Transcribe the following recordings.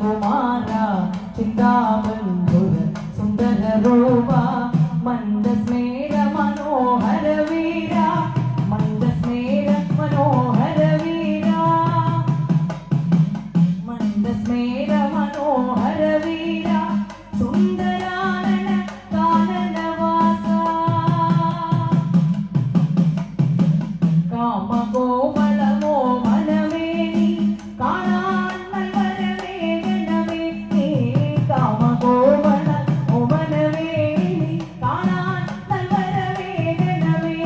कुमार चिन्ताबन्धुर सुन्दर रूपा मन्दस्मेर मनोहर वीरा मन्दस्मेर मनोहर वीरा मन्दस्मेर मनोहर वीरा सुन्दरानन काननवासा कामकोमलमो मनमेनि കാണാൻ നൽവരവേഗണമേ കാമകോമളമോ മനമേനി കാണാൻ നൽവരവേഗണമേ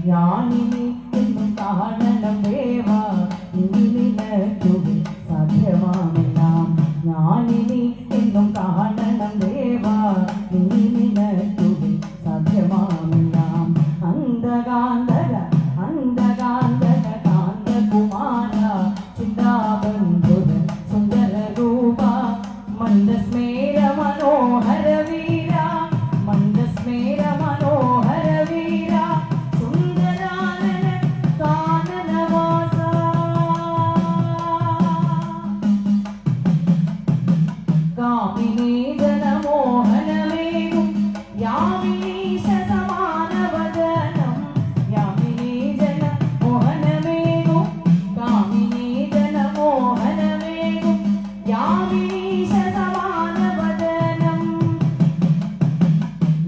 ഞാനിനി എന്നും കാണണം ദേവാ ഇനി നിനക്കുവിൽ സാധ്യമാമെല്ലാം ഞാനിനി എന്നും കാണണം ദേവാ ഇനി നിനക്കുവിൽ സാധ്യമാമെല്ലാം അന്ധകാന്തക അന്ധകാന്തക കാന്തകുമാര ചിന്താബന്ധുര സുന്ദര രൂപ മന്ദസ്മേര മനോഹര വീര മന്ദസ്മേര മനോഹര വീര സുന്ദരാനന കാനനവാസ കാമിനീ ജനമോഹനമേകും യാമിനീശ സമാനവദനം യാമിനീ ജനമോഹനമേകും കാമിനീ ജനമോഹനമേകും യാമിനീശ സമാനവദനം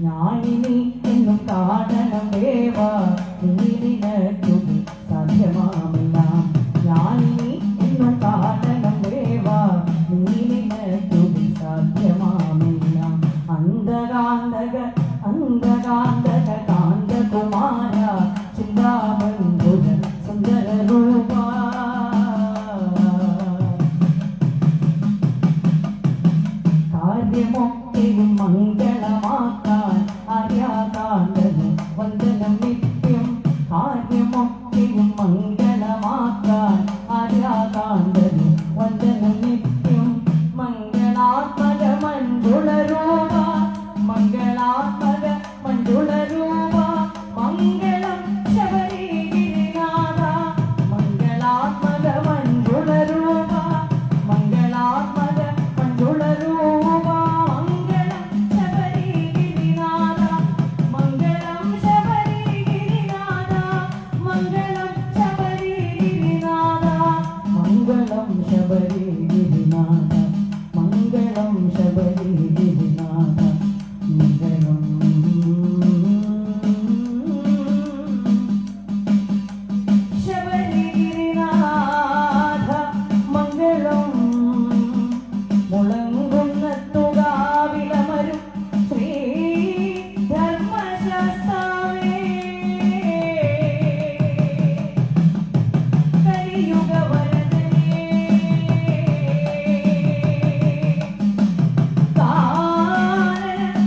ഞാനിനി എന്നും കാണണം ദേവാ ഇനി നിനക്കുവിൽ സാധ്യമാമെല്ലാം ഞാനിനി എന്നും കാണണം ദേവാ ഇനി നിനക്കുവിൽ സാധ്യമാമെല്ലാം അന്ധകാന്തക അന്ധകാന്തക കാന്തകുമാര ചിന്താബന്ധുര സുന്ദര രൂപ കാര്യമൊക്കെയും മംഗളമാക്കാൻ ആര്യാകാന്തന് വന്ദനം നിത്യം കാര്യമൊക്കെയും മംഗളമാക്കാൻ ആര്യാകാന്തന് വന്ദനം നിത്യം മംഗളാത്മക മഞ്ജുള രൂപ മംഗളാത്മക മഞ്ജുള രൂപ മംഗളം ശബരിഗിരിനാഥ മംഗളാത്മക മഞ്ജുള രൂപ മംഗളാത്മക മഞ്ജുള രൂപ മംഗളം ശബരിഗിരിനാഥ മംഗളം ശബരിഗിരിനാഥ മംഗളം ശബരിഗിരിനാഥ മംഗളം ശബരിഗിരിനാഥ മംഗളം ശബരിഗിരിനാഥ മംഗളം ശബരിഗിരിനാഥ മംഗളം മുളങ്കുന്നത്തുകാവിലമരും ശ്രീ ധർമ്മശാസ്താവേ കലിയുഗവരദനേ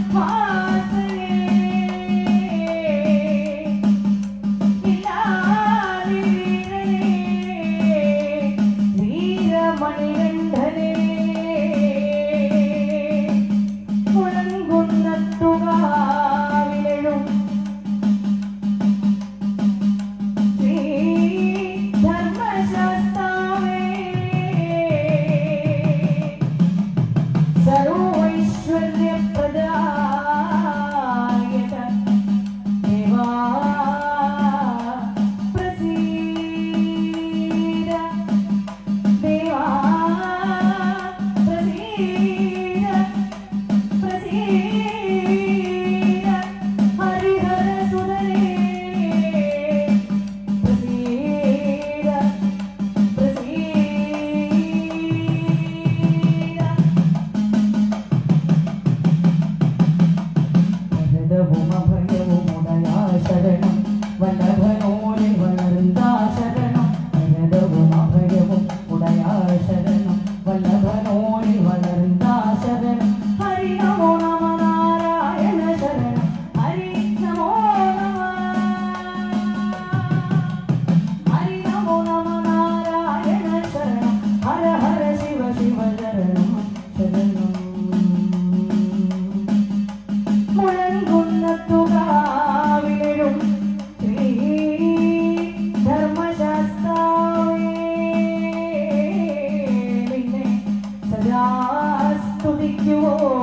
കാനനവാസനേ ഇലാലിവീരനേ വീരമണികണ്ഠനേ മുഴങ്കുന്നത്തുകാവിലെഴും ശ്രീ ധർമ്മശാസ്താവേ സർവൈശ്വര്യപ്രദായക ദേവാ പ്രസീദ ദേവാ പ്രാർത്ഥിക്കുവോ